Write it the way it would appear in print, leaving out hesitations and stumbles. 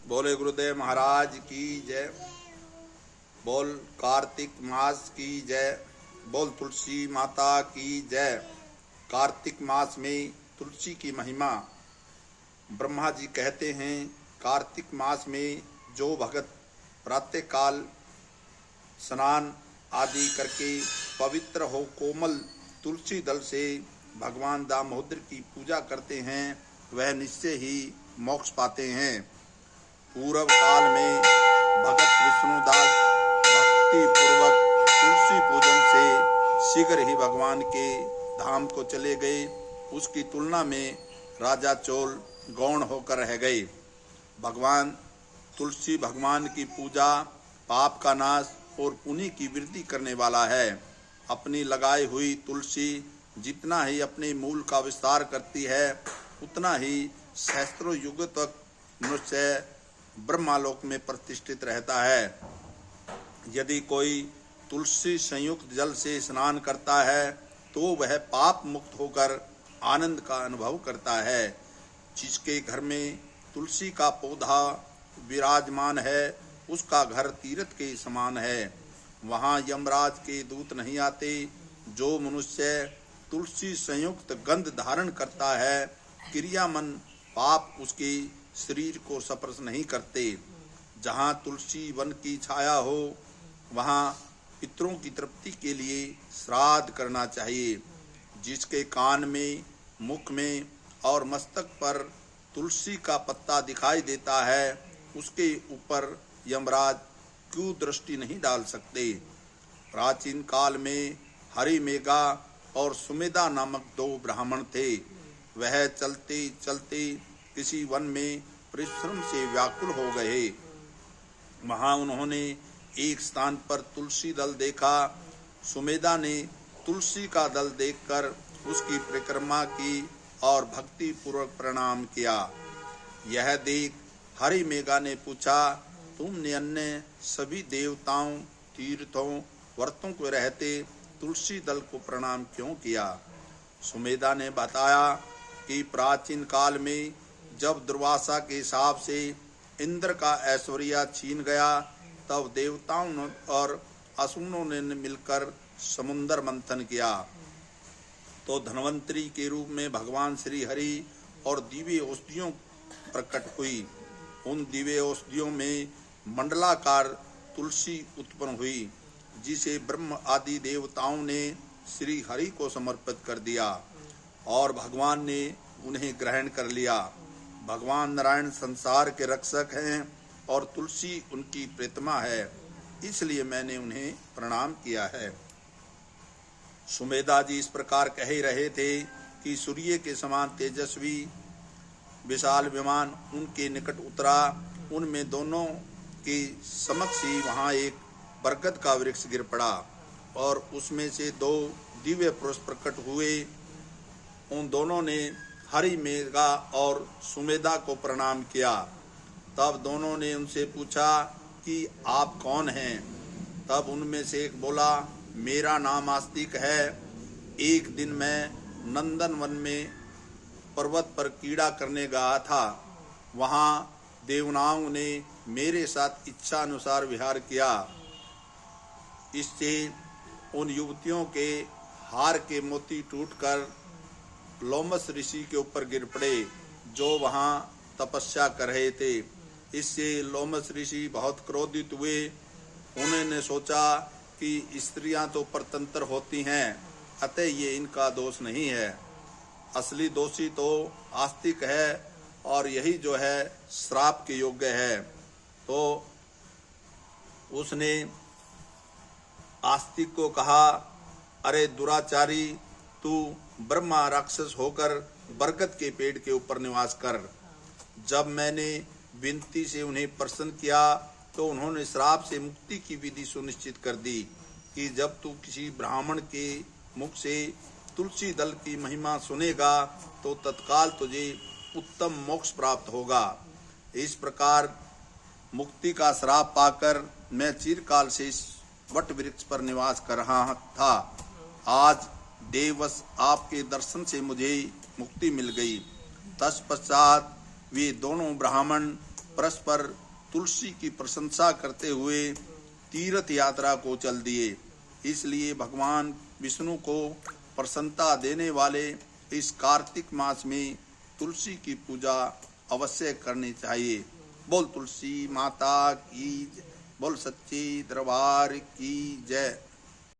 बोले गुरुदेव महाराज की जय। बोल कार्तिक मास की जय। बोल तुलसी माता की जय। कार्तिक मास में तुलसी की महिमा। ब्रह्मा जी कहते हैं, कार्तिक मास में जो भगत प्रातःकाल स्नान आदि करके पवित्र हो कोमल तुलसी दल से भगवान दामोदर की पूजा करते हैं, वह निश्चय ही मोक्ष पाते हैं। पूर्व काल में भगत विष्णुदास भक्ति पूर्वक तुलसी पूजन से शीघ्र ही भगवान के धाम को चले गए। उसकी तुलना में राजा चोल गौण होकर रह गए। भगवान तुलसी भगवान की पूजा पाप का नाश और पुण्य की वृद्धि करने वाला है। अपनी लगाई हुई तुलसी जितना ही अपने मूल का विस्तार करती है, उतना ही सहस्त्रों युग तक मनुष्य ब्रह्मालोक में प्रतिष्ठित रहता है। यदि कोई तुलसी संयुक्त जल से स्नान करता है तो वह पाप मुक्त होकर आनंद का अनुभव करता है। जिसके घर में तुलसी का पौधा विराजमान है, उसका घर तीर्थ के समान है। वहाँ यमराज के दूत नहीं आते। जो मनुष्य तुलसी संयुक्त गंध धारण करता है, क्रियामन पाप उसके शरीर को स्पर्श नहीं करते। जहाँ तुलसी वन की छाया हो, वहाँ पितरों की तृप्ति के लिए श्राद्ध करना चाहिए। जिसके कान में, मुख में और मस्तक पर तुलसी का पत्ता दिखाई देता है, उसके ऊपर यमराज क्यों दृष्टि नहीं डाल सकते। प्राचीन काल में हरिमेघा और सुमेधा नामक दो ब्राह्मण थे। वह चलते चलते किसी वन में परिश्रम से व्याकुल हो गए। वहां उन्होंने एक स्थान पर तुलसी दल देखा। सुमेधा ने तुलसी का दल देखकर उसकी परिक्रमा की और भक्ति पूर्वक प्रणाम किया। यह देख हरिमेघा ने पूछा, तुमने अन्य सभी देवताओं, तीर्थों, व्रतों को रहते तुलसी दल को प्रणाम क्यों किया। सुमेधा ने बताया कि प्राचीन काल में जब दुर्वासा के शाप से इंद्र का ऐश्वर्य छीन गया, तब देवताओं और असुरों ने मिलकर समुद्र मंथन किया तो धन्वंतरी के रूप में भगवान श्री हरि और दिव्य औषधियों प्रकट हुई। उन दिव्य औषधियों में मंडलाकार तुलसी उत्पन्न हुई, जिसे ब्रह्म आदि देवताओं ने श्री हरि को समर्पित कर दिया और भगवान ने उन्हें ग्रहण कर लिया। भगवान नारायण संसार के रक्षक हैं और तुलसी उनकी प्रतिमा है, इसलिए मैंने उन्हें प्रणाम किया है। सुमेधा जी इस प्रकार कह ही रहे थे कि सूर्य के समान तेजस्वी विशाल विमान उनके निकट उतरा। उनमें दोनों के समक्ष ही वहाँ एक बरगद का वृक्ष गिर पड़ा और उसमें से दो दिव्य पुरुष प्रकट हुए। उन दोनों ने हरिमेघा और सुमेधा को प्रणाम किया। तब दोनों ने उनसे पूछा कि आप कौन हैं। तब उनमें से एक बोला, मेरा नाम आस्तिक है। एक दिन मैं नंदन वन में पर्वत पर कीड़ा करने गया था। वहाँ देवनाओं ने मेरे साथ इच्छा अनुसार विहार किया। इससे उन युवतियों के हार के मोती टूटकर लोमस ऋषि के ऊपर गिर पड़े, जो वहाँ तपस्या कर रहे थे। इससे लोमस ऋषि बहुत क्रोधित हुए। उन्होंने सोचा कि स्त्रियां तो परतंत्र होती हैं, अतः ये इनका दोष नहीं है। असली दोषी तो आस्तिक है और यही जो है श्राप के योग्य है। तो उसने आस्तिक को कहा, अरे दुराचारी, तू ब्रह्मा राक्षस होकर बरगद के पेड़ के ऊपर निवास कर। जब मैंने विनती से उन्हें प्रसन्न किया तो उन्होंने श्राप से मुक्ति की विधि सुनिश्चित कर दी कि जब तू किसी ब्राह्मण के मुख से तुलसी दल की महिमा सुनेगा तो तत्काल तुझे उत्तम मोक्ष प्राप्त होगा। इस प्रकार मुक्ति का श्राप पाकर मैं चिरकाल से इस वट वृक्ष पर निवास कर रहा था। आज देववश आपके दर्शन से मुझे मुक्ति मिल गई। तत्पश्चात वे दोनों ब्राह्मण परस्पर तुलसी की प्रशंसा करते हुए तीर्थ यात्रा को चल दिए। इसलिए भगवान विष्णु को प्रसन्नता देने वाले इस कार्तिक मास में तुलसी की पूजा अवश्य करनी चाहिए। बोल तुलसी माता की जय, बोल सच्चे दरबार की जय।